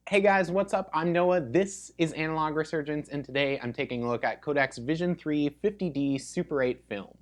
Hey guys, what's up? I'm Noah, this is Analog Resurgence, and today I'm taking a look at Kodak's Vision 3 50D Super 8 film.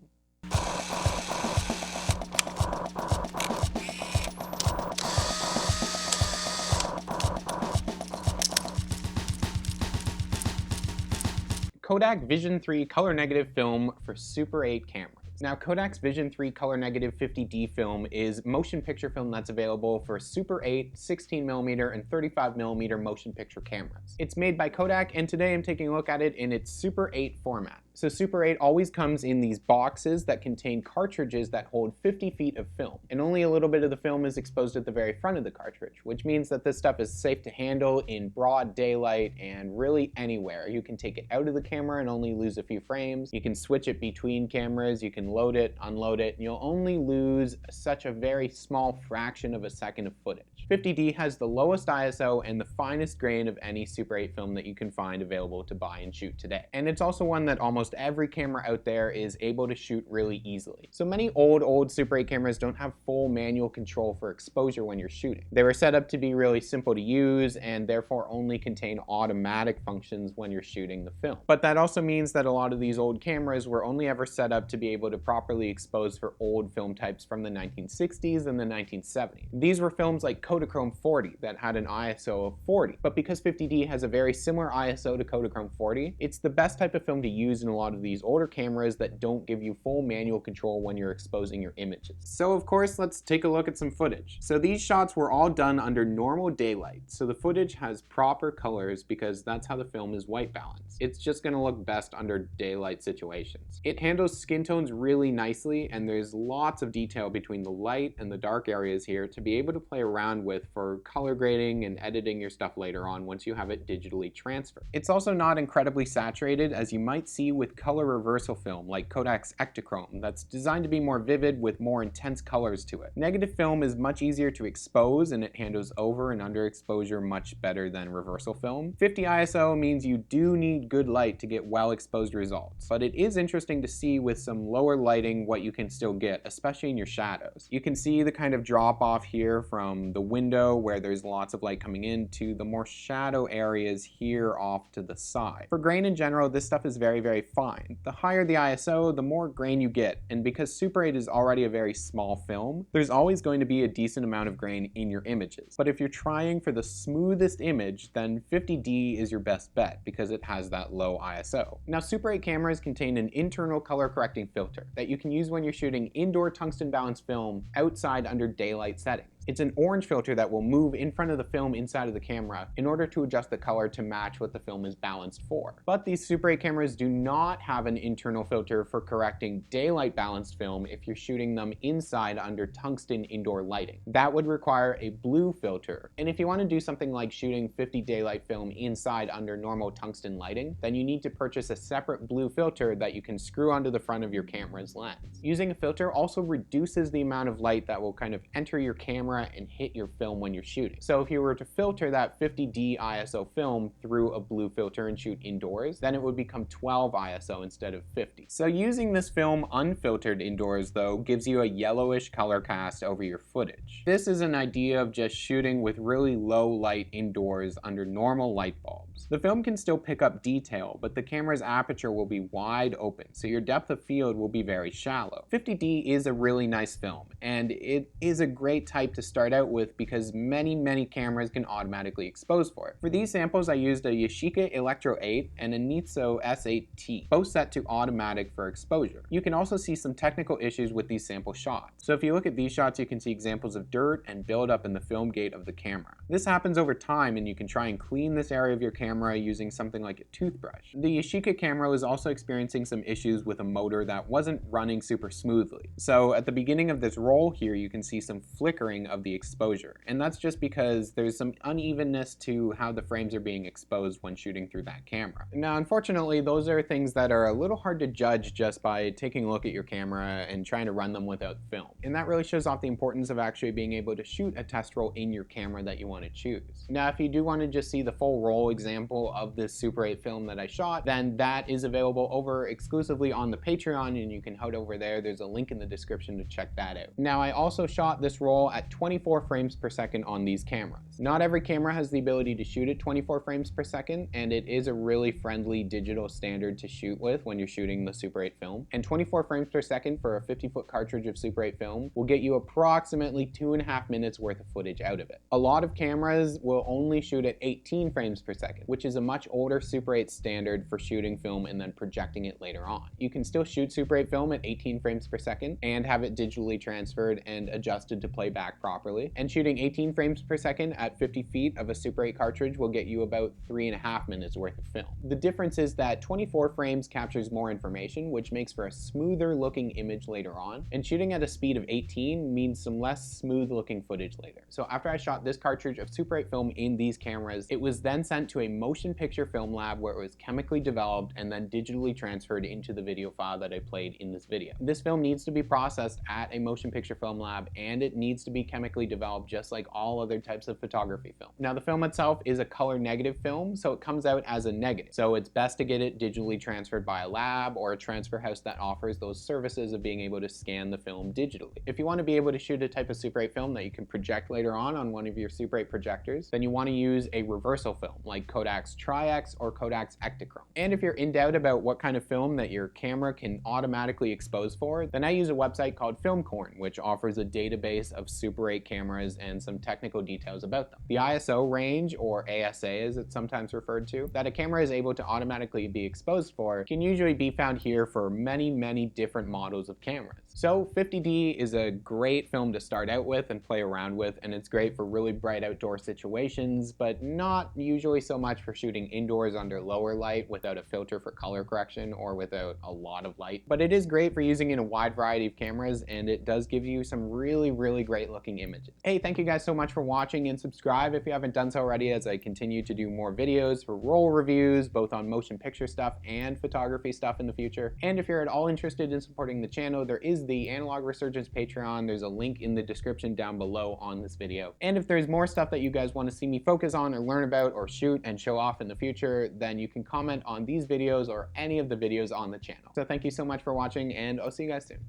Kodak Vision 3 color negative film for Super 8 cameras. Now, Kodak's Vision 3 color negative 50D film is motion picture film that's available for Super 8, 16mm, and 35mm motion picture cameras. It's made by Kodak, and today I'm taking a look at it in its Super 8 format. So Super 8 always comes in these boxes that contain cartridges that hold 50 feet of film, and only a little bit of the film is exposed at the very front of the cartridge, which means that this stuff is safe to handle in broad daylight and really anywhere. You can take it out of the camera and only lose a few frames. You can switch it between cameras, you can load it, unload it, and you'll only lose such a very small fraction of a second of footage. 50D has the lowest ISO and the finest grain of any Super 8 film that you can find available to buy and shoot today. And it's also one that almost every camera out there is able to shoot really easily. So many old Super 8 cameras don't have full manual control for exposure when you're shooting. They were set up to be really simple to use and therefore only contain automatic functions when you're shooting the film. But that also means that a lot of these old cameras were only ever set up to be able to properly expose for old film types from the 1960s and the 1970s. These were films like Kodak 50D that had an ISO of 40, but because 50D has a very similar ISO to Kodak 50D, it's the best type of film to use in a lot of these older cameras that don't give you full manual control when you're exposing your images. So of course, let's take a look at some footage. So these shots were all done under normal daylight, so the footage has proper colors because that's how the film is white balanced. It's just going to look best under daylight situations. It handles skin tones really nicely, and there's lots of detail between the light and the dark areas here to be able to play around with for color grading and editing your stuff later on once you have it digitally transferred. It's also not incredibly saturated, as you might see with color reversal film like Kodak's Ektachrome that's designed to be more vivid with more intense colors to it. Negative film is much easier to expose and it handles over and under exposure much better than reversal film. 50 ISO means you do need good light to get well exposed results, but it is interesting to see with some lower lighting what you can still get, especially in your shadows. You can see the kind of drop off here from the window where there's lots of light coming in to the more shadow areas here off to the side. For grain in general, this stuff is very fine. The higher the ISO, the more grain you get, and because Super 8 is already a very small film, there's always going to be a decent amount of grain in your images. But if you're trying for the smoothest image, then 50D is your best bet because it has that low ISO. Now, Super 8 cameras contain an internal color correcting filter that you can use when you're shooting indoor tungsten balanced film outside under daylight settings. It's an orange filter that will move in front of the film inside of the camera in order to adjust the color to match what the film is balanced for. But these Super 8 cameras do not have an internal filter for correcting daylight balanced film if you're shooting them inside under tungsten indoor lighting. That would require a blue filter. And if you want to do something like shooting 50 daylight film inside under normal tungsten lighting, then you need to purchase a separate blue filter that you can screw onto the front of your camera's lens. Using a filter also reduces the amount of light that will kind of enter your camera and hit your film when you're shooting. So if you were to filter that 50D ISO film through a blue filter and shoot indoors, then it would become 12 ISO instead of 50. So using this film unfiltered indoors though gives you a yellowish color cast over your footage. This is an idea of just shooting with really low light indoors under normal light bulbs. The film can still pick up detail, but the camera's aperture will be wide open, so your depth of field will be very shallow. 50D is a really nice film, and it is a great type to start out with because many cameras can automatically expose for it. For these samples I used a Yashica Electro 8 and a Nitso S8T, both set to automatic for exposure. You can also see some technical issues with these sample shots. So if you look at these shots, you can see examples of dirt and buildup in the film gate of the camera. This happens over time, and you can try and clean this area of your camera using something like a toothbrush. The Yashica camera was also experiencing some issues with a motor that wasn't running super smoothly. So at the beginning of this roll here, you can see some flickering of the exposure, and that's just because there's some unevenness to how the frames are being exposed when shooting through that camera. Now, unfortunately, those are things that are a little hard to judge just by taking a look at your camera and trying to run them without film, and that really shows off the importance of actually being able to shoot a test roll in your camera that you want to choose. Now, if you do want to just see the full roll example of this Super 8 film that I shot, then that is available over exclusively on the Patreon, and you can head over there. There's a link in the description to check that out. Now, I also shot this roll at 24 frames per second on these cameras. Not every camera has the ability to shoot at 24 frames per second, and it is a really friendly digital standard to shoot with when you're shooting the Super 8 film. And 24 frames per second for a 50-foot cartridge of Super 8 film will get you approximately 2.5 minutes worth of footage out of it. A lot of cameras will only shoot at 18 frames per second, which is a much older Super 8 standard for shooting film and then projecting it later on. You can still shoot Super 8 film at 18 frames per second and have it digitally transferred and adjusted to play back properly. And shooting 18 frames per second at 50 feet of a Super 8 cartridge will get you about 3.5 minutes worth of film. The difference is that 24 frames captures more information, which makes for a smoother looking image later on, and shooting at a speed of 18 means some less smooth looking footage later. So after I shot this cartridge of Super 8 film in these cameras, it was then sent to a motion picture film lab where it was chemically developed and then digitally transferred into the video file that I played in this video. This film needs to be processed at a motion picture film lab, and it needs to be chemically developed just like all other types of photography film. Now the film itself is a color negative film, so it comes out as a negative. So it's best to get it digitally transferred by a lab or a transfer house that offers those services of being able to scan the film digitally. If you want to be able to shoot a type of Super 8 film that you can project later on one of your Super 8 projectors, then you want to use a reversal film like Kodak's Tri-X or Kodak's Ektachrome. And if you're in doubt about what kind of film that your camera can automatically expose for, then I use a website called FilmCorn, which offers a database of Super 8 cameras and some technical details about them. The ISO range, or ASA as it's sometimes referred to, that a camera is able to automatically be exposed for can usually be found here for many different models of cameras. So 50D is a great film to start out with and play around with, and it's great for really bright outdoor situations, but not usually so much for shooting indoors under lower light without a filter for color correction or without a lot of light. But it is great for using in a wide variety of cameras, and it does give you some really great looking images. Hey, thank you guys so much for watching, and subscribe if you haven't done so already as I continue to do more videos for roll reviews, both on motion picture stuff and photography stuff in the future. And if you're at all interested in supporting the channel, there is the Analog Resurgence Patreon. There's a link in the description down below on this video. And if there's more stuff that you guys want to see me focus on or learn about or shoot and show off in the future, then you can comment on these videos or any of the videos on the channel. So thank you so much for watching, and I'll see you guys soon.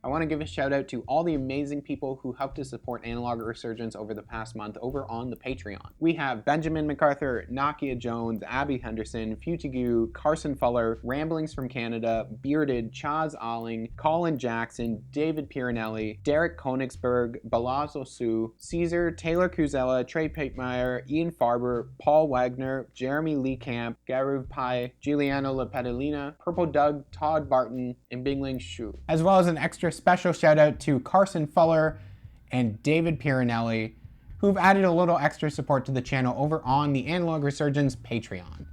I want to give a shout out to all the amazing people who helped to support Analog Resurgence over the past month over on the Patreon. We have Benjamin MacArthur, Nakia Jones, Abby Henderson, Futigu, Carson Fuller, Ramblings from Canada, Bearded, Chaz Alling, Colin Jackson, David Piranelli, Derek Konigsberg, Balazzo Sue, Caesar, Taylor Kuzella, Trey Patemeyer, Ian Farber, Paul Wagner, Jeremy Lee Camp, Garuv Pai, Giuliano Lapedalina, Purple Doug, Todd Barton, and Bingling Shu. As well as an extra special shout out to Carson Fuller and David Piranelli, who've added a little extra support to the channel over on the Analog Resurgence Patreon.